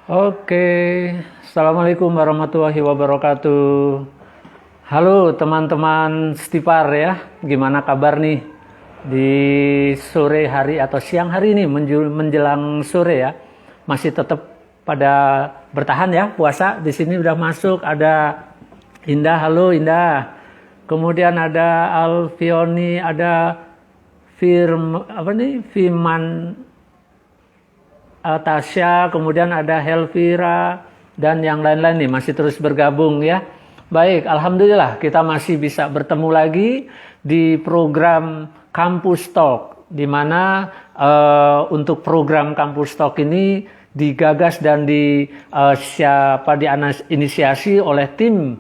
Oke, Assalamualaikum warahmatullahi wabarakatuh. Halo teman-teman Stipar ya, gimana kabar nih di sore hari atau siang hari ini menjelang sore ya? Masih tetap pada bertahan ya puasa. Di sini udah masuk ada Indah, halo Indah. Kemudian ada Alfioni, ada Firman Tasya, kemudian ada Helvira, dan yang lain-lain nih masih terus bergabung ya. Baik, Alhamdulillah kita masih bisa bertemu lagi di program Kampus Talk, di mana untuk program Kampus Talk ini digagas dan diinisiasi oleh tim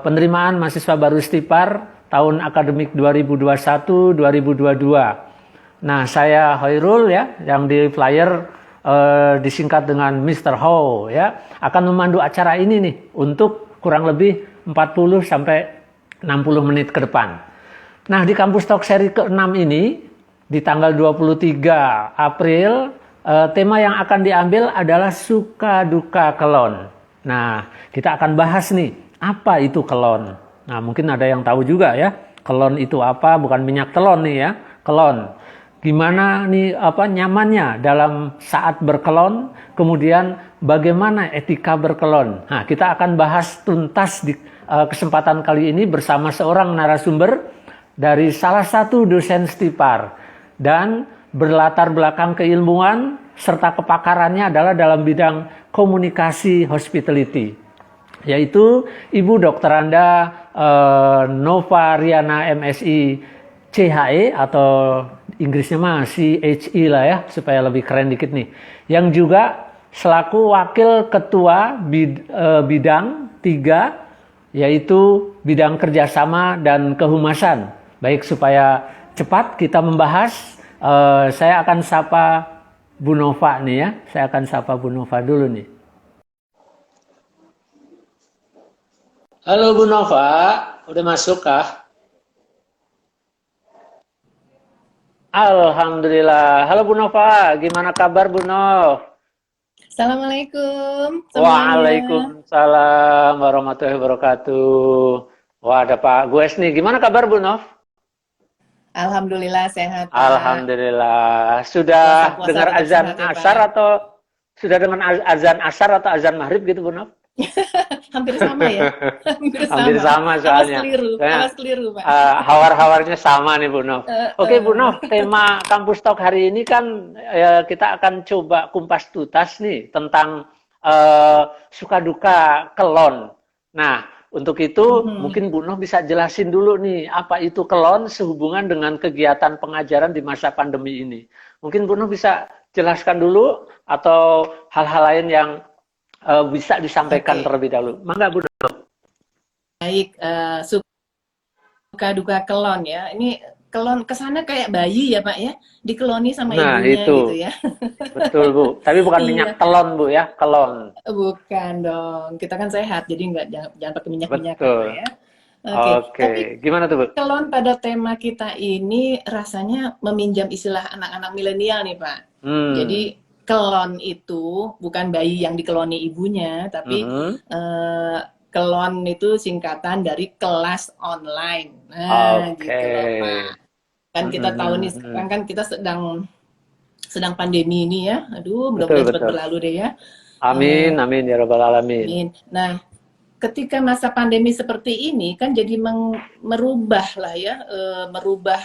penerimaan mahasiswa baru Stipar tahun akademik 2021-2022. Nah, saya Hoirul ya, yang di flyer disingkat dengan Mr. Ho ya, akan memandu acara ini nih untuk kurang lebih 40 sampai 60 menit ke depan. Nah, di Kampus Talk seri ke-6 ini di tanggal 23 April tema yang akan diambil adalah suka duka kelon. Nah, kita akan bahas nih apa itu kelon. Nah, mungkin ada yang tahu juga ya, kelon itu apa, bukan minyak telon nih ya, kelon. Gimana nih nyamannya dalam saat berkelon, kemudian bagaimana etika berkelon. Nah, kita akan bahas tuntas di kesempatan kali ini bersama seorang narasumber dari salah satu dosen Stipar dan berlatar belakang keilmuan serta kepakarannya adalah dalam bidang komunikasi hospitality, yaitu Ibu Dr. Anda Nova Riana MSI CHE atau Inggrisnya mah CHE lah ya, supaya lebih keren dikit nih. Yang juga selaku wakil ketua bidang 3, yaitu bidang kerjasama dan kehumasan. Baik, supaya cepat kita membahas, saya akan sapa Bu Nova nih ya. Saya akan sapa Bu Nova dulu nih. Halo Bu Nova, udah masuk kah? Alhamdulillah. Halo Bu Nova, gimana kabar Bu Nov? Assalamualaikum semuanya. Waalaikumsalam warahmatullahi wabarakatuh. Wah, ada Pak Gues nih. Gimana kabar Bu Nov? Alhamdulillah sehat Pak. Alhamdulillah. Sudah Puasa-puasa dengar tetap azan sehat ya asar Pak. atau sudah dengan azan asar atau azan maghrib gitu Bu Nov? Hampir sama ya. Hampir Hampir sama. sama soalnya. Awas keliru Pak. Hawar-hawarnya sama nih Bu Nov. Oke Bu Nov, tema Kampus Talk hari ini kan kita akan coba kumpas tuntas nih tentang suka duka kelon. Nah, untuk itu mungkin Bu Nov bisa jelasin dulu nih apa itu kelon sehubungan dengan kegiatan pengajaran di masa pandemi ini. Mungkin Bu Nov bisa jelaskan dulu atau hal-hal lain yang bisa disampaikan Oke, terlebih dahulu. Mangga Bu Nov. baik. Suka duka kelon ya. Ini kelon kesana kayak bayi ya Pak ya. Dikeloni sama Nah, ibunya gitu itu. ya. Betul, Bu. Tapi bukan minyak Iya, telon, Bu ya, kelon. bukan dong. Kita kan sehat, jadi nggak jangan pakai minyak-minyakan Pak Betul. ya. Oke, tapi Oke. Gimana tuh, Bu? kelon pada tema kita ini rasanya meminjam istilah anak-anak milenial nih Pak. Jadi Hmm. kelon itu bukan bayi yang dikeloni ibunya, tapi Mhm. eh, kelon itu singkatan dari kelas online. Nah, Oke. gitu loh Pak. Kan kita tahu nih sekarang Mhm. kan kita sedang sedang pandemi ini ya. Aduh, Betul, mudah-mudahan cepat betul. berlalu deh ya. Amin, Eh, amin ya rabbal alamin. Amin. Nah, ketika masa pandemi seperti ini kan jadi merubah lah ya, merubah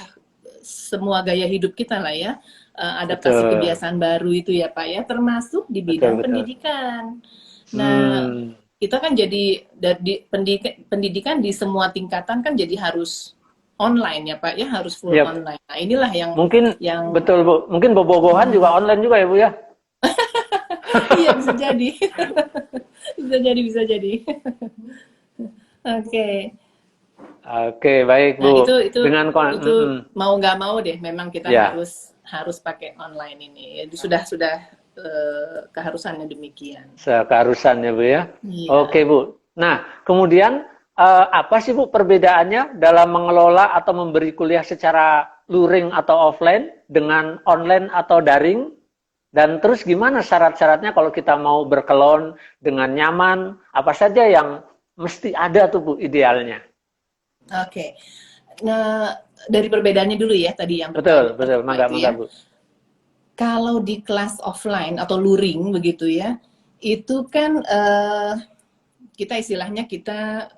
semua gaya hidup kita lah ya, adaptasi Betul. kebiasaan baru itu ya Pak ya, termasuk di Betul, bidang betul. pendidikan. Nah, Hmm. kita kan jadi dari pendidikan di semua tingkatan kan jadi harus online ya Pak ya, harus full Ya, online. Nah, inilah mungkin yang betul, Bu. Mungkin bobogohan mm, juga online juga ya, Bu ya? iya bisa jadi. Bisa jadi, bisa jadi. Oke. Oke, baik, Nah, Bu. itu Dengan mau nggak mau deh, memang kita ya, harus harus pakai online ini. Jadi sudah keharusannya demikian. sekeharusan ya, Bu ya. Iya. Oke, Bu. Nah, kemudian apa sih Bu perbedaannya dalam mengelola atau memberi kuliah secara luring atau offline dengan online atau daring? Dan terus gimana syarat-syaratnya kalau kita mau berkelon dengan nyaman? Apa saja yang mesti ada tuh Bu idealnya? Oke. Nah, dari perbedaannya dulu ya tadi yang Betul, betul. pertama itu Mangga, ya. Bu. Kalau di kelas offline atau luring begitu ya, itu kan kita istilahnya kita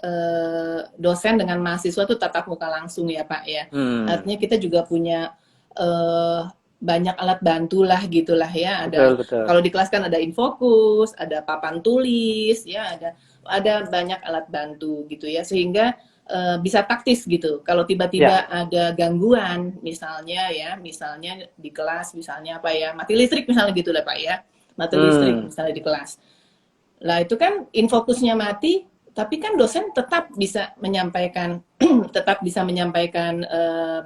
dosen dengan mahasiswa tuh tatap muka langsung ya Pak ya. Artinya kita juga punya banyak alat bantu lah gitulah ya. Ada Betul, betul. kalau di kelas kan ada infokus, ada papan tulis ya, ada banyak alat bantu gitu ya, sehingga bisa taktis gitu. Kalau tiba-tiba ada gangguan misalnya ya, misalnya di kelas misalnya apa ya, mati listrik misalnya gitu lah Pak ya. Mati listrik misalnya di kelas. Lah itu kan infokusnya mati, tapi kan dosen tetap bisa menyampaikan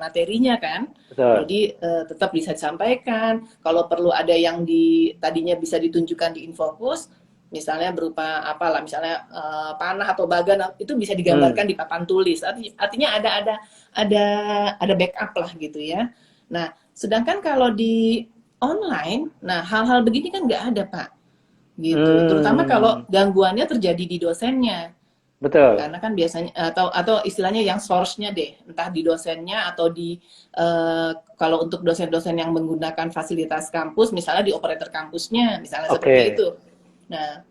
materinya kan. Betul. Jadi tetap bisa disampaikan. Kalau perlu ada yang tadinya bisa ditunjukkan di infokus, misalnya berupa apalah, misalnya panah atau bagan itu bisa digambarkan di papan tulis. Artinya ada backup lah gitu ya. Nah, sedangkan kalau di online, nah hal-hal begini kan nggak ada Pak. Gitu. Terutama kalau gangguannya terjadi di dosennya. Betul. Karena kan biasanya atau istilahnya yang source-nya deh, entah di dosennya atau di kalau untuk dosen-dosen yang menggunakan fasilitas kampus, misalnya di operator kampusnya, misalnya seperti itu. Nah,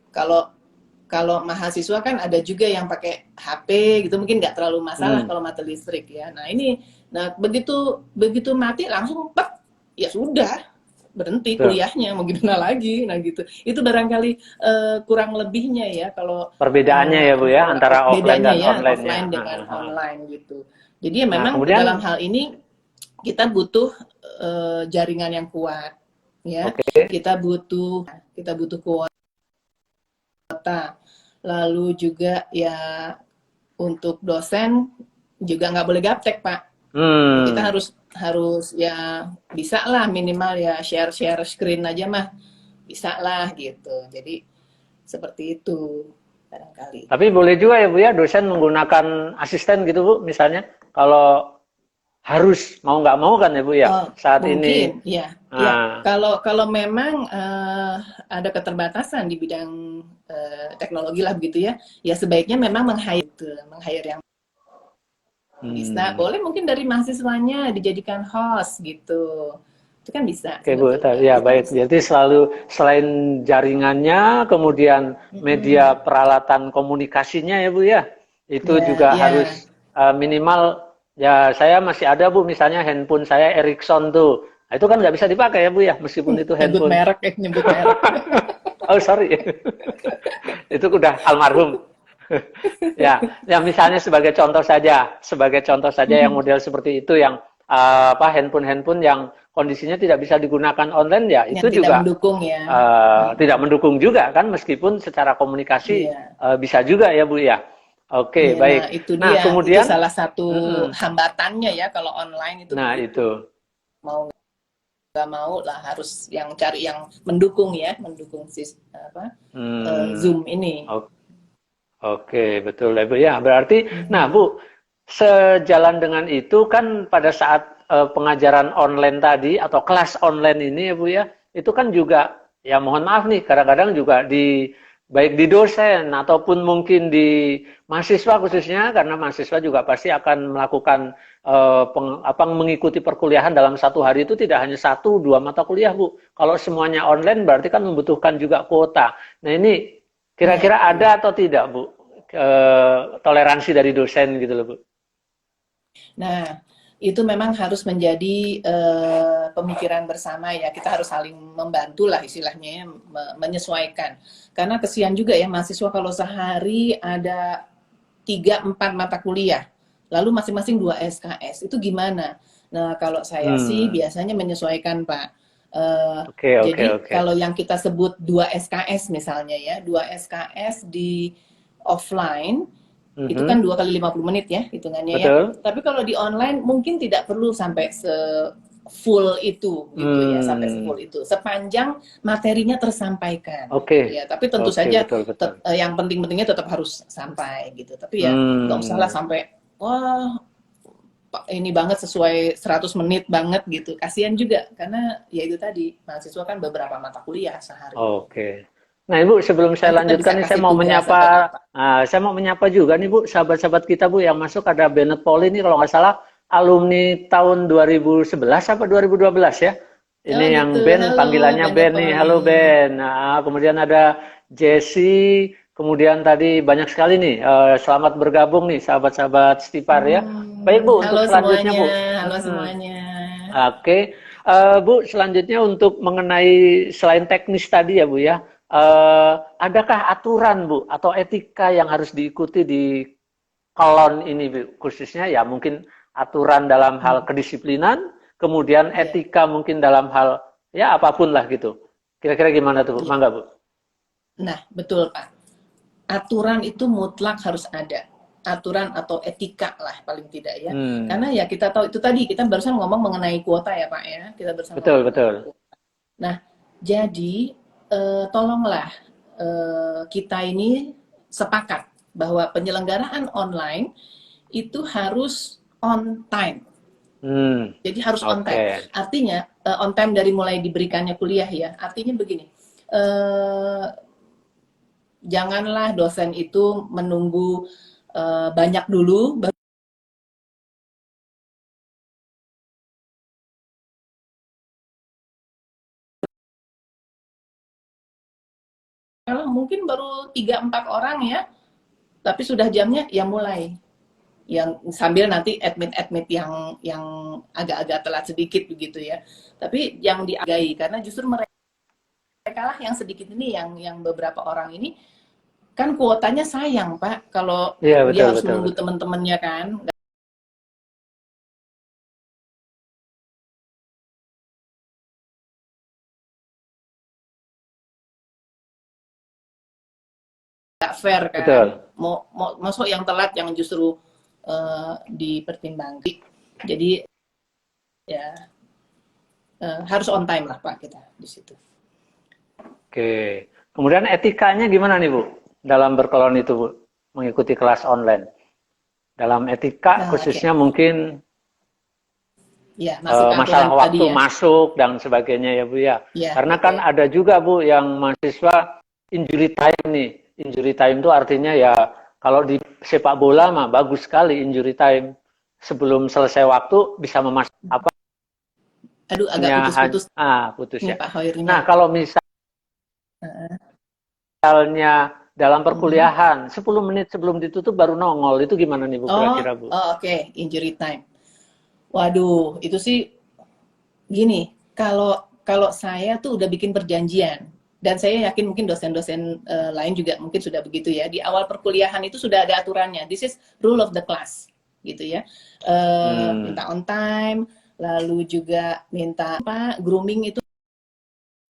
kalau mahasiswa kan ada juga yang pakai HP gitu, mungkin nggak terlalu masalah kalau mati listrik ya. Nah begitu mati langsung pek, ya sudah berhenti kuliahnya, mau gimana lagi, nah gitu. Itu barangkali kurang lebihnya ya kalau perbedaannya ya Bu ya antara offline dan online, offline dengan online gitu. Jadi ya memang kemudian, dalam hal ini kita butuh jaringan yang kuat, ya. Kita butuh kuota. Lalu juga ya untuk dosen juga nggak boleh gaptek Pak. Kita harus ya bisa lah minimal ya share screen aja mah bisa lah gitu. Jadi seperti itu barangkali. Tapi boleh juga ya Bu ya dosen menggunakan asisten gitu Bu misalnya kalau harus mau nggak mau kan ya Bu ya saat mungkin, ini. Ya. Kalau memang ada keterbatasan di bidang teknologi lah begitu ya, ya sebaiknya memang meng-hire yang bisa, boleh mungkin dari mahasiswanya dijadikan host gitu. Itu kan bisa. Oke Bu, ya baik. Jadi selain jaringannya, kemudian media peralatan komunikasinya ya Bu ya, itu juga harus minimal. Ya saya masih ada Bu, misalnya handphone saya Ericsson tuh, itu kan nggak bisa dipakai ya Bu ya, meskipun itu handphone. Nyebut merek. Oh sorry, itu udah almarhum. ya misalnya sebagai contoh saja yang model seperti itu yang handphone yang kondisinya tidak bisa digunakan online ya itu juga mendukung ya. Tidak mendukung juga kan meskipun secara komunikasi bisa juga ya Bu ya. Oke, baik. Nah, itu dia. Kemudian itu salah satu hambatannya ya kalau online itu. Nah, itu. Mau nggak mau lah harus cari yang mendukung Zoom ini. Oke, betul ya Bu ya. Berarti, nah Bu, sejalan dengan itu kan pada saat pengajaran online tadi atau kelas online ini ya Bu ya, itu kan juga ya mohon maaf nih, kadang-kadang juga baik di dosen ataupun mungkin di mahasiswa khususnya karena mahasiswa juga pasti akan melakukan mengikuti perkuliahan dalam satu hari itu tidak hanya 1-2 mata kuliah Bu. Kalau semuanya online berarti kan membutuhkan juga kuota. Nah ini kira-kira ada atau tidak Bu toleransi dari dosen gitu loh Bu? Nah itu memang harus menjadi pemikiran bersama ya, kita harus saling membantu lah istilahnya ya, menyesuaikan. Karena kesian juga ya mahasiswa kalau sehari ada 3-4 mata kuliah, lalu masing-masing 2 SKS, itu gimana? Nah kalau saya sih biasanya menyesuaikan Pak. Jadi kalau yang kita sebut 2 SKS misalnya ya, 2 SKS di offline, itu kan 2 kali 50 menit ya hitungannya. Betul. Ya. Tapi kalau di online mungkin tidak perlu sampai full itu gitu ya, sampai full itu. Sepanjang materinya tersampaikan. Ya, tapi tentu saja betul. Yang penting-pentingnya tetap harus sampai gitu. Tapi ya nggak usahlah sampai ini banget sesuai 100 menit banget gitu. Kasihan juga karena ya itu tadi mahasiswa kan beberapa mata kuliah sehari. Oke. Nah, Ibu, sebelum Nah, saya kita bisa lanjutkan nih, kasih tugas atau apa. saya mau menyapa juga nih, Bu, sahabat-sahabat kita, Bu, yang masuk ada Bennett Paul ini kalau nggak salah alumni tahun 2011 apa 2012 ya. Oh Ini gitu. yang Ben, Halo panggilannya Bennett Ben nih. Halo Polly. Ben. Nah, kemudian ada Jesse, kemudian tadi banyak sekali nih. Selamat bergabung nih, sahabat-sahabat Stipar ya. Baik, Bu, Halo untuk selanjutnya, semuanya. Bu. Halo Mm-mm. semuanya. Oke, Bu, selanjutnya untuk mengenai selain teknis tadi ya Bu ya, adakah aturan Bu atau etika yang harus diikuti di kolon ini Bu? Khususnya ya mungkin aturan dalam hal Hmm, kedisiplinan, kemudian iya, etika mungkin dalam hal ya apapun lah gitu. Kira-kira gimana tuh Bu? iya. Mangga Bu. Nah, betul Pak. Aturan itu mutlak harus ada. Aturan atau etika lah paling tidak ya. Karena Hmm, ya kita tahu itu tadi kita barusan ngomong mengenai kuota ya Pak ya. Kita barusan ngomong betul mengenai betul. kuota. Nah, jadi tolonglah kita ini sepakat bahwa penyelenggaraan online itu harus on time. Jadi harus on time. Oke. Artinya on time dari mulai diberikannya kuliah ya. Artinya begini, eh, janganlah dosen itu menunggu banyak dulu. Kalau mungkin baru 3-4 orang ya, tapi sudah jamnya ya mulai. Yang sambil nanti admit yang agak-agak telat sedikit begitu ya. Tapi yang dihargai karena justru mereka lah yang sedikit ini yang beberapa orang ini kan kuotanya sayang Pak kalau Iya dia betul harus betul menunggu betul. teman-temannya kan. Nggak fair kan. Betul. Mau masuk yang telat yang justru dipertimbangkan. Jadi ya harus on time lah Pak kita di situ. Oke. Kemudian etikanya gimana nih Bu? Dalam berkelon itu Bu, mengikuti kelas online. Dalam etika Nah, oke. khususnya mungkin Ya, masuk ke aturan masalah tadi waktu ya. masuk dan sebagainya ya Bu ya. Ya, Karena kan betul. ada juga Bu yang mahasiswa injury time nih. Injury time itu artinya ya kalau di sepak bola mah bagus sekali injury time. Sebelum selesai waktu bisa apa Aduh, agak hanya putus-putus putus nih ya. Pak Hoirnya. Nah, kalau misalnya dalam Mhm. perkuliahan 10 menit sebelum ditutup baru nongol, itu gimana nih Bu Oh, kira-kira Bu? oh oke, injury time. Waduh, itu sih gini, kalau kalau saya tuh udah bikin perjanjian dan saya yakin mungkin dosen-dosen lain juga mungkin sudah begitu ya. Di awal perkuliahan itu sudah ada aturannya. This is rule of the class, gitu ya. Hmm, Minta on time, lalu juga minta apa grooming itu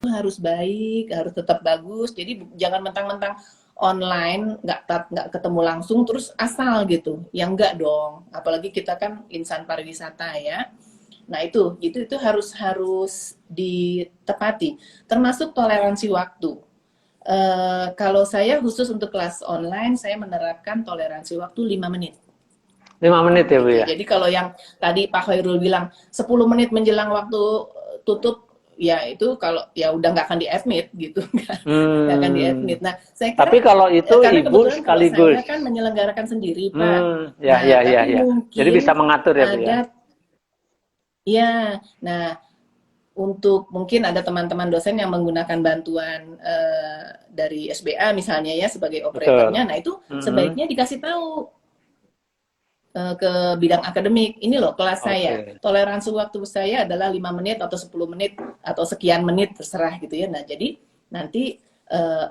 harus baik, harus tetap bagus. Jadi jangan mentang-mentang online nggak ketemu langsung terus asal gitu. Ya enggak dong. Apalagi kita kan insan pariwisata ya. Nah, itu harus harus ditepati. Termasuk toleransi waktu. Kalau saya khusus untuk kelas online, saya menerapkan toleransi waktu 5 menit. 5 menit ya Bu Gitu. ya? Jadi kalau yang tadi Pak Khairul bilang 10 menit menjelang waktu tutup, ya itu kalau ya udah nggak akan di-admit gitu, nggak akan di-admit. Hmm, Nah, saya tapi kira kalau itu karena ibu kebetulan kalau sekaligus. saya kan menyelenggarakan sendiri, Pak. Ya, Nah, ya, ya, tapi ya. Jadi bisa mungkin mengatur ya, Bu ya. ada ya. Nah, untuk mungkin ada teman-teman dosen yang menggunakan bantuan dari SBA misalnya ya sebagai operatornya, Betul. nah itu Mm-mm. sebaiknya dikasih tahu ke bidang akademik. Ini loh kelas saya. Oke. Toleransi waktu saya adalah 5 menit atau 10 menit atau sekian menit terserah gitu ya. Nah, jadi nanti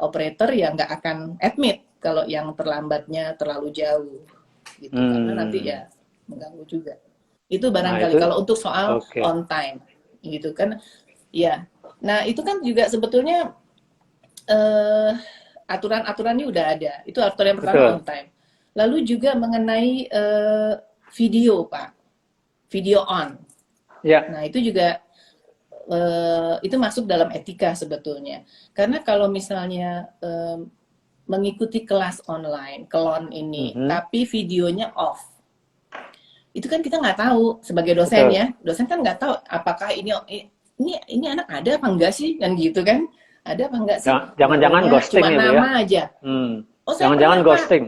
operator ya nggak akan admit kalau yang terlambatnya terlalu jauh gitu karena nanti Hmm. ya mengganggu juga. Itu Nah barangkali itu, kalau untuk soal oke. on time gitu kan. Ya. Nah, itu kan juga sebetulnya eh, aturan-aturannya udah ada. Itu aturan yang pertama on Betul. time. Lalu juga mengenai video, Pak. Video on. Ya, Nah, itu juga itu masuk dalam etika sebetulnya. Karena kalau misalnya mengikuti kelas online, kelon ini, mhm. tapi videonya off. itu kan kita nggak tahu sebagai dosen betul. ya. Dosen kan nggak tahu apakah ini anak ada apa enggak sih kan gitu kan? Ada apa enggak sih? Jangan-jangan Taunya ghosting cuma ya Bu ya? nama aja. Hmm. Oh saya Jangan-jangan pernah Pak, ghosting.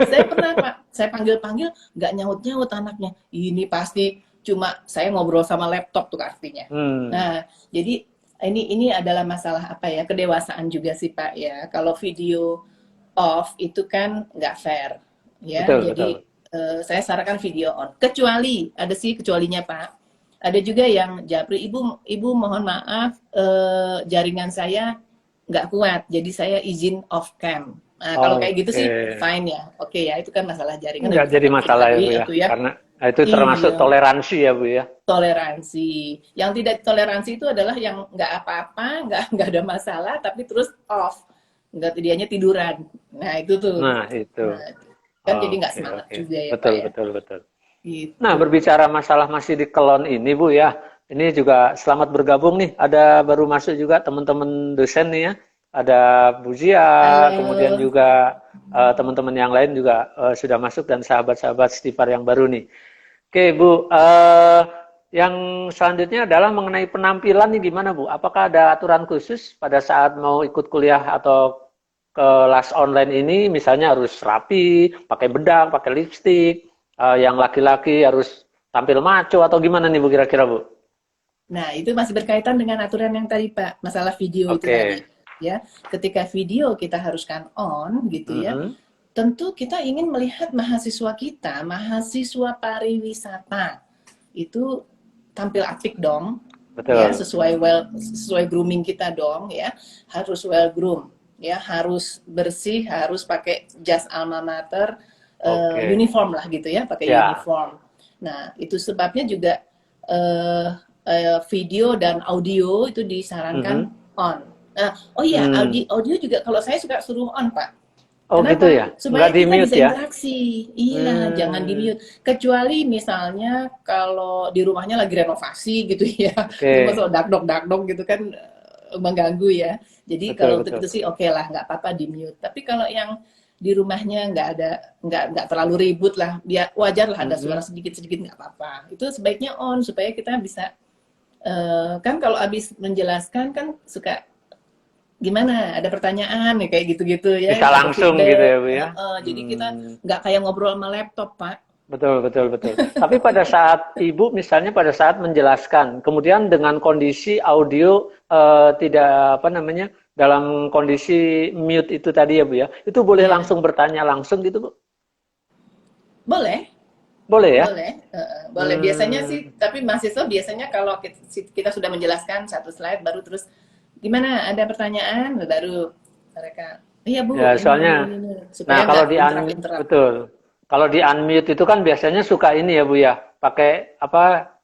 saya pernah Pak. Saya panggil-panggil nggak nyaut-nyaut anaknya. Ini pasti cuma saya ngobrol sama laptop tuh artinya. Hmm. Nah jadi ini adalah masalah apa ya kedewasaan juga sih Pak ya. Kalau video off itu kan nggak fair ya. Betul, betul. Jadi saya sarankan video on. Kecuali ada sih kecualinya Pak. Ada juga yang japri, ibu mohon maaf jaringan saya nggak kuat, jadi saya izin off cam. Nah, kalau kayak gitu Oke. sih fine ya, oke ya itu kan masalah jaringan Nggak udah jadi kita masalah ya tadi Bu ya, itu ya. karena itu termasuk Iya, toleransi ya Bu ya. toleransi. Yang tidak toleransi itu adalah yang nggak apa-apa, nggak ada masalah, tapi terus off, nggak dianya tiduran. Nah itu tuh, Nah itu. nah, kan jadi nggak Oke, semangat oke. juga ya Pak Betul, ya. betul, betul. Nah, Gitu. berbicara masalah masih di Kelon ini, Bu ya. Ini juga selamat bergabung nih. Ada baru masuk juga teman-teman dosen nih ya. Ada Bu Zia, kemudian Halo. juga teman-teman yang lain juga sudah masuk dan sahabat-sahabat Stifar yang baru nih. Oke, Bu. Yang selanjutnya adalah mengenai penampilan nih gimana, Bu? Apakah ada aturan khusus pada saat mau ikut kuliah atau kelas online ini, misalnya harus rapi, pakai bedang, pakai lipstik, yang laki-laki harus tampil maco atau gimana nih Bu kira-kira Bu? Nah, itu masih berkaitan dengan aturan yang tadi, Pak, masalah video itu tadi. Oke. Ya, ketika video kita haruskan on, gitu ya, Mhm. tentu kita ingin melihat mahasiswa kita, mahasiswa pariwisata, itu tampil apik dong, ya, Betul. sesuai grooming kita dong, ya, harus well groom, ya, harus bersih, harus pakai jas alma mater, Oke. uniform lah gitu ya, pakai Ya. uniform. Nah, itu sebabnya juga eh, video dan audio itu disarankan Mhm. on. Nah, oh iya, Hmm. audio juga kalau saya suka suruh on, Pak. Oh gitu Kenapa? ya? Nggak Supaya di kita mute bisa ya? interaksi. Iya, jangan di Hmm. mute. Kecuali misalnya kalau di rumahnya lagi renovasi gitu ya. Oke. Itu masuk dakdok gitu kan mengganggu ya. Jadi Betul, kalau untuk betul. itu sih oke lah, nggak apa-apa di mute. Tapi kalau yang di rumahnya nggak terlalu ribut lah, biar wajar lah ada suara Mhm. sedikit-sedikit nggak apa-apa. Itu sebaiknya on supaya kita bisa kan kalau habis menjelaskan kan suka gimana ada pertanyaan nih kayak gitu-gitu ya Bisa atau langsung gitu ya feedback. Bu ya? Jadi kita Hmm. nggak kayak ngobrol sama laptop Pak. Betul, betul, betul. Tapi pada saat Ibu misalnya pada saat menjelaskan, kemudian dengan kondisi audio tidak apa namanya dalam kondisi mute itu tadi ya Bu ya, itu boleh Iya, langsung bertanya langsung gitu Bu? boleh, Boleh ya? boleh. Biasanya Hmm. sih, tapi mahasiswa biasanya kalau kita sudah menjelaskan satu slide baru terus gimana ada pertanyaan baru mereka iya Bu Ya ini nah supaya kalau nggak di interrupt. betul, kalau di unmute itu kan biasanya suka ini ya Bu ya, pakai apa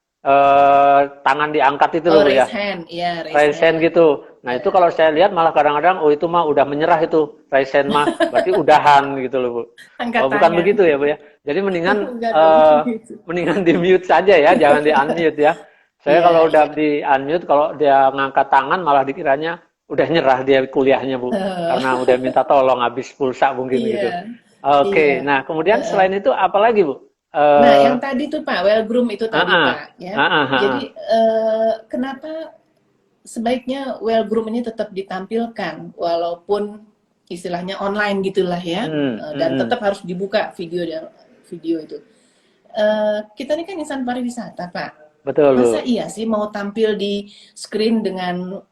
tangan diangkat itu Oh loh Bu ya. raise hand, iya raise Raise hand hand. gitu. Nah itu Ya. kalau saya lihat malah kadang-kadang, oh itu mah udah menyerah itu. Raise hand mah, berarti udahan gitu loh Bu. Angkat Oh bukan tangan. begitu ya Bu ya. Jadi mendingan, Enggak dong gitu. mendingan di mute saja ya, jangan di unmute ya. Saya Iya, kalau udah iya. di unmute, kalau dia ngangkat tangan malah dikiranya udah nyerah dia kuliahnya Bu. Karena udah minta tolong habis pulsa mungkin Iya, gitu. Oke, iya. nah kemudian Heeh. selain itu apa lagi Bu? Nah, yang tadi tuh Pak, well groom itu Ah, tadi ah, Pak, ya. ah, ah, Jadi ah. kenapa sebaiknya well groom ini tetap ditampilkan walaupun istilahnya online gitulah ya, dan tetap harus dibuka video itu. Kita ini kan insan pariwisata Pak. Betul Bu. Masa iya sih mau tampil di screen dengan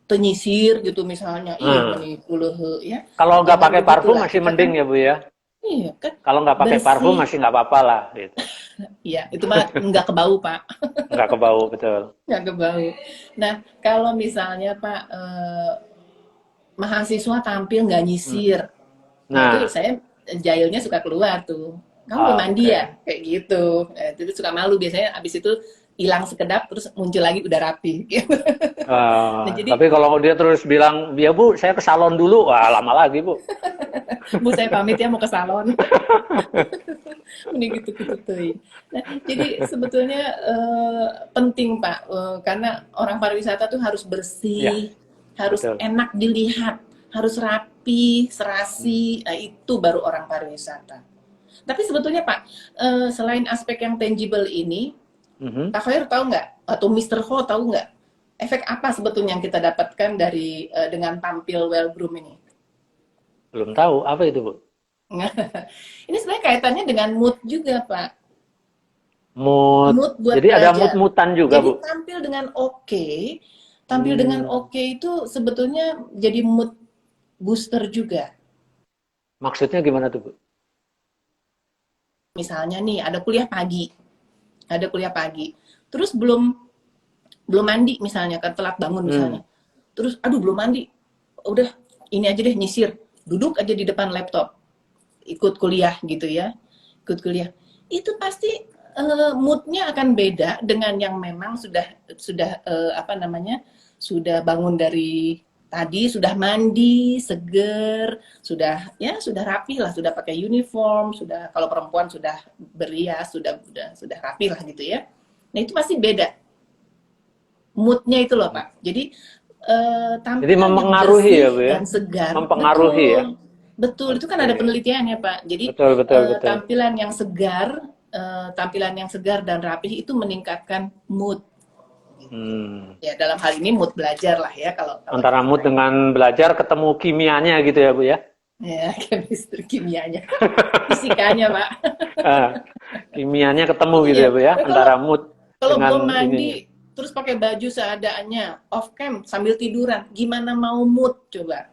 penyisir gitu misalnya, ih Nah. menipu ya. Kalau nggak Jangan pakai parfum begitulah. masih Kita kan mending ya Bu ya. iya kan Kalau nggak pakai parfum bersih. masih nggak apa-apa lah gitu. Iya, itu mah nggak kebau, Pak. Nggak kebau betul. Nggak kebau. Nah, kalau misalnya Pak, mahasiswa tampil nggak Hmm. nyisir, nah itu Nah, saya jahilnya suka keluar tuh. Kamu belum mandi oke. ya? Kayak gitu. Itu suka malu biasanya abis itu hilang sekedap terus muncul lagi udah rapi. Gitu. Nah, jadi Tapi kalau dia terus bilang, ya Bu, saya ke salon dulu, wah lama lagi Bu. Bu saya pamit ya mau ke salon. Mending gitu-gitu. Nah, jadi sebetulnya penting Pak, karena orang pariwisata tuh harus Ya, bersih, harus betul. enak dilihat, harus rapi, serasi. Nah, itu baru orang pariwisata. Tapi sebetulnya Pak, selain aspek yang tangible ini, Mhm. Pak Khair tahu nggak, atau Mr. Ho tahu nggak, efek apa sebetulnya yang kita dapatkan dari dengan tampil well groom ini? Belum tahu apa itu, Bu? Ini sebenarnya kaitannya dengan mood juga, Pak. Mood. Mood buat Jadi ada belajar. mood-moodan juga, Jadi Bu. tampil dengan oke, tampil dengan Hmm, oke itu sebetulnya jadi mood booster juga. maksudnya gimana tuh, Bu? Misalnya nih ada kuliah pagi, terus belum belum mandi misalnya, kan telat bangun Hmm. misalnya. Terus aduh belum mandi. Udah ini aja deh nyisir. Duduk aja di depan laptop. Ikut kuliah gitu ya. Ikut kuliah. Itu pasti moodnya akan beda dengan yang memang sudah apa namanya? Sudah bangun dari tadi, sudah mandi, seger, sudah rapi lah, sudah pakai uniform, sudah kalau perempuan sudah berias, sudah rapi lah gitu ya. Nah, itu pasti beda moodnya itu loh Pak. Jadi Jadi tampilan yang mempengaruhi ya, bersih Bu ya? dan segar, Mempengaruhi ya? betul, betul itu kan ada Oke. penelitiannya Pak. Jadi Betul, betul, betul. tampilan yang segar dan rapih itu meningkatkan mood. Hmm. Ya dalam hal ini mood belajar lah ya kalau kalau Antara kita mood main. dengan belajar ketemu kimianya gitu ya, Bu ya? Ya chemistry kimianya, fisikanya Pak. Ah, kimianya ketemu gitu Iya. ya, Bu ya? Nah, kalau Antara mood kalau dengan belum ininya. mandi terus pakai baju seadanya, off cam sambil tiduran, gimana mau mood coba?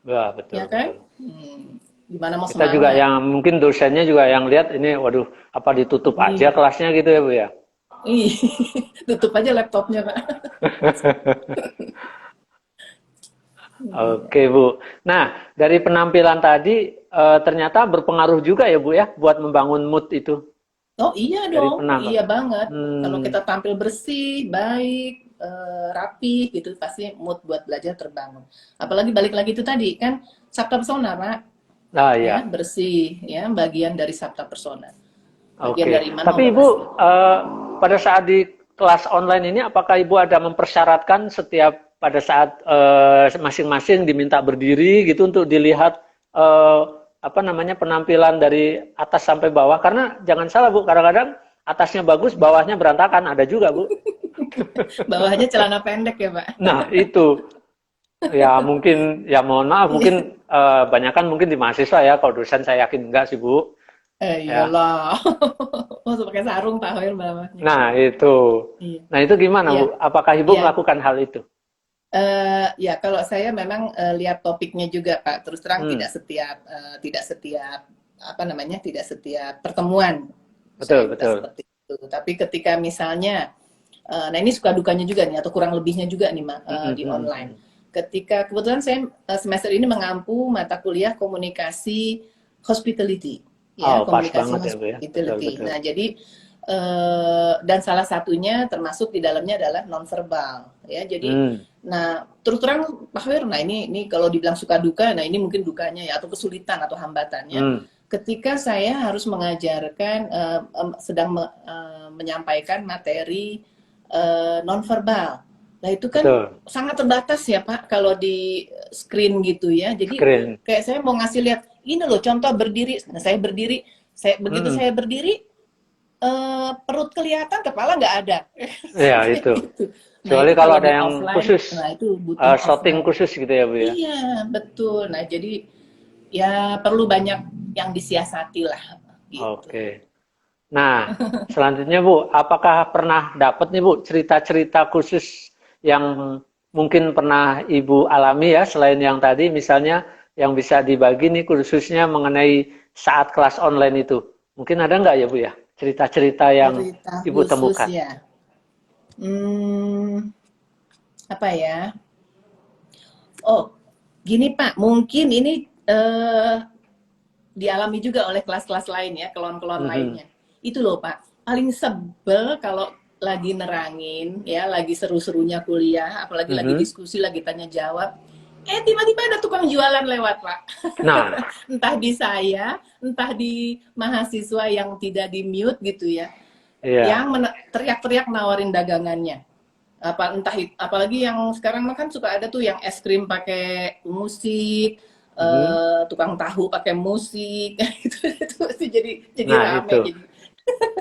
Wah, Ya betul, kan? betul. Gimana mau Kita juga semangat? yang mungkin dosennya juga yang lihat ini, waduh, apa ditutup aja Iya. kelasnya gitu ya, Bu ya? Ih, tutup aja laptopnya, Pak. Oke, Bu. Nah, dari penampilan tadi ternyata berpengaruh juga ya, Bu ya, buat membangun mood itu Oh iya dari dong, penampilan. iya banget. Kalau Hmm, kita tampil bersih, baik, rapi, gitu, pasti mood buat belajar terbangun. Apalagi balik lagi itu tadi, kan Sabta Pesona, Pak. ah Ya, ya, bersih, ya, bagian dari Sabta Pesona. Bagian oke. dari iman Tapi mau Ibu, bersih. pada saat di kelas online ini, apakah Ibu ada mempersyaratkan setiap pada saat masing-masing diminta berdiri gitu untuk dilihat eh, apa namanya penampilan dari atas sampai bawah? Karena jangan salah Bu, kadang-kadang atasnya bagus, bawahnya berantakan, ada juga Bu. Bawahnya celana pendek ya, Pak. Nah itu ya mungkin ya mohon maaf mungkin Iya. banyakan mungkin di mahasiswa ya, kalau dosen saya yakin enggak sih Bu ya. Iyalah. Masuk pakai sarung Pak Hoyer bawahnya. Nah itu, Iya. nah itu gimana Iya. Bu? Apakah Ibu Iya. melakukan hal itu? Ya kalau saya memang lihat topiknya juga Pak. Terus terang Hmm, tidak setiap apa namanya tidak setiap pertemuan betul saya minta betul. seperti itu. Tapi ketika misalnya, nah ini suka dukanya juga nih atau kurang lebihnya juga nih Hmm, hmm, di hmm, online. hmm. Ketika kebetulan saya semester ini mengampu mata kuliah komunikasi hospitality, ya Oh pas komunikasi banget ya Bu ya, betul hospitality. betul. Nah jadi dan salah satunya termasuk di dalamnya adalah nonverbal, ya. Jadi, Hmm, nah terus terang Pak Hawir, nah ini kalau dibilang suka duka, nah ini mungkin dukanya ya atau kesulitan atau hambatannya. hmm, Ketika saya harus mengajarkan, sedang menyampaikan materi nonverbal. Nah itu kan betul. sangat terbatas ya Pak kalau di screen gitu ya. Jadi Screen. kayak saya mau ngasih lihat ini loh contoh berdiri. Nah saya berdiri, begitu Hmm, saya berdiri perut kelihatan, kepala nggak ada. ya Kayak itu. gitu. Nah Kecuali itu kalau kalau ada di yang offline, khusus, nah itu butuh shooting offline. khusus gitu ya Bu ya. Iya, betul. Nah jadi ya perlu banyak yang disiasati lah gitu. Oke. Nah, selanjutnya Bu, apakah pernah dapat nih Bu cerita-cerita khusus yang mungkin pernah Ibu alami ya selain yang tadi misalnya yang bisa dibagi nih khususnya mengenai saat kelas online itu. Mungkin ada nggak ya Bu ya cerita-cerita yang Cerita Ibu khusus temukan? ya. Hmm, apa ya? Oh, gini Pak, mungkin ini dialami juga oleh kelas-kelas lain ya, kelon-kelon Mhm. lainnya. Itu loh Pak, paling sebel kalau lagi nerangin ya, lagi seru-serunya kuliah, apalagi lagi Mhm. diskusi, lagi tanya jawab. Tiba-tiba ada tukang jualan lewat Pak. Nah, Entah di saya, entah di mahasiswa yang tidak di mute gitu ya, iya. yang teriak-teriak nawarin dagangannya. Apalagi yang sekarang kan suka ada tuh yang es krim pakai musik, Mhm. tukang tahu pakai musik, itu jadi Nah rame, itu,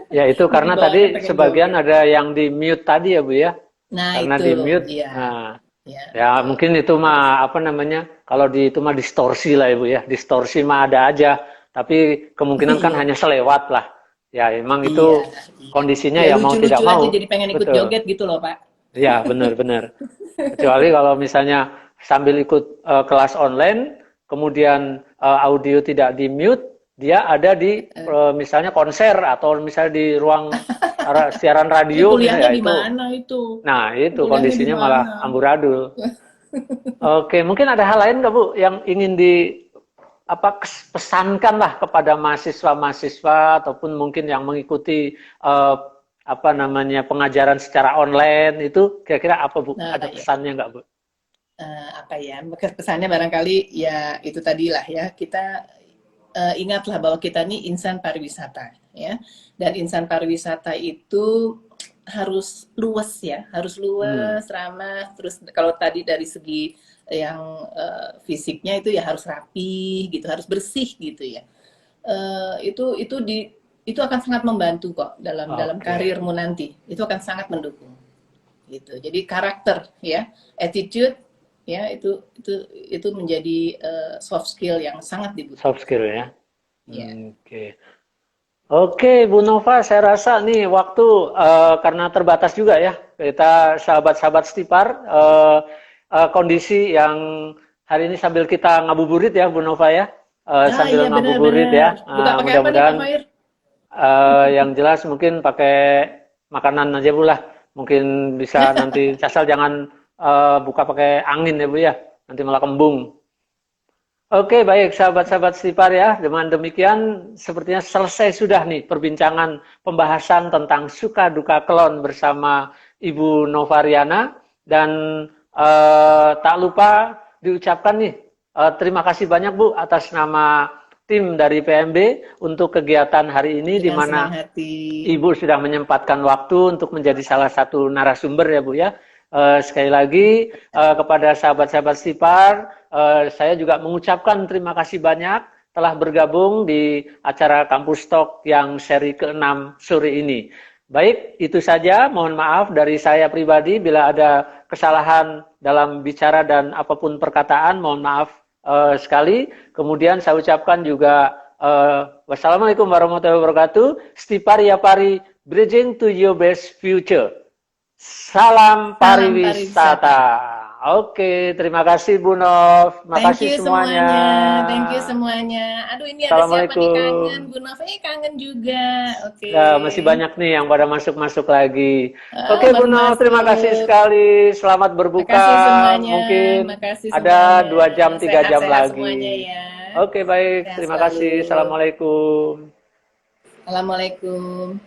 ya itu jadi karena bawaannya tadi pengen sebagian joget. ada yang di mute tadi ya Bu ya, Nah karena itu, di mute. iya, Nah, ya ya betul. mungkin itu Harus, mah apa namanya, kalau di itu mah distorsi lah Ibu ya, distorsi mah ada aja, tapi kemungkinan kan iya, hanya selewat lah. Ya emang iya, itu iya. kondisinya Ya ya mau tidak lucu-lucu aja, mau, jadi pengen ikut betul. joget gitu loh, Pak. Ya benar-benar. Kecuali kalau misalnya sambil ikut kelas online, kemudian audio tidak di mute, dia ada di misalnya konser atau misalnya di ruang siaran Ini radio kuliahnya misalnya ya di itu. mana itu? Nah, itu Kuliahnya di kondisinya malah mana? amburadul. Oke, mungkin ada hal lain nggak Bu yang ingin di apa pesankan lah kepada mahasiswa-mahasiswa ataupun mungkin yang mengikuti apa namanya pengajaran secara online itu kira-kira apa Bu? Nah, Ada ya. pesannya nggak Bu? Apa ya, pesannya barangkali ya itu tadilah ya, kita ingatlah bahwa kita ini insan pariwisata ya, dan insan pariwisata itu harus luas ya, harus Hmm. luas, ramah, terus kalau tadi dari segi yang fisiknya itu ya harus rapi gitu, harus bersih gitu ya. Itu akan sangat membantu kok dalam dalam Oke. karirmu nanti, itu akan sangat mendukung gitu. Jadi karakter ya, attitude ya, itu menjadi soft skill yang sangat Soft dibutuhkan skill ya. ya. Oke. Oke, Bu Nova, saya rasa nih waktu karena terbatas juga ya. Kita sahabat-sahabat Stipar kondisi yang hari ini sambil kita ngabuburit ya, Bu Nova ya. Ah Sambil iya, ngabuburit benar-benar, ya. buka pakai apa nih Pak Mudah-mudahan Fair? yang jelas mungkin pakai makanan aja Bu lah. Mungkin bisa nanti asal jangan buka pakai angin ya Bu ya. Nanti malah kembung. Oke, baik sahabat-sahabat Stipar ya. Dengan demikian sepertinya selesai sudah nih perbincangan pembahasan tentang suka duka kelon bersama Ibu Novariana dan tak lupa diucapkan nih terima kasih banyak Bu atas nama tim dari PMB untuk kegiatan hari ini di Dengan senang mana hati. Ibu sudah menyempatkan waktu untuk menjadi salah satu narasumber ya Bu ya. Sekali lagi kepada sahabat-sahabat Stipar, saya juga mengucapkan terima kasih banyak telah bergabung di acara Kampus Talk yang seri ke-6 sore ini. Baik, itu saja. Mohon maaf dari saya pribadi bila ada kesalahan dalam bicara dan apapun perkataan, mohon maaf sekali. Kemudian saya ucapkan juga wassalamualaikum warahmatullahi wabarakatuh. Stipar Yapari, bridging to your best future. Salam Salam pariwisata. pariwisata. Oke, terima kasih Bu Nov. Thank Makasih you semuanya. semuanya, thank you semuanya. Aduh, ini ada siapa nih, kangen Assalamualaikum. Bu Nova, kangen juga. Oke. Ya, masih banyak nih yang pada masuk-masuk lagi. Ah, Oke Bu baru Nov, terima kasih masuk. sekali. Selamat berbuka. Makasih semuanya, Mungkin makasih ada semuanya. 2 jam, 3 jam Sehat-sehat semuanya lagi. ya. Oke, baik. Sehat Terima selalu. kasih. Assalamualaikum. Assalamualaikum.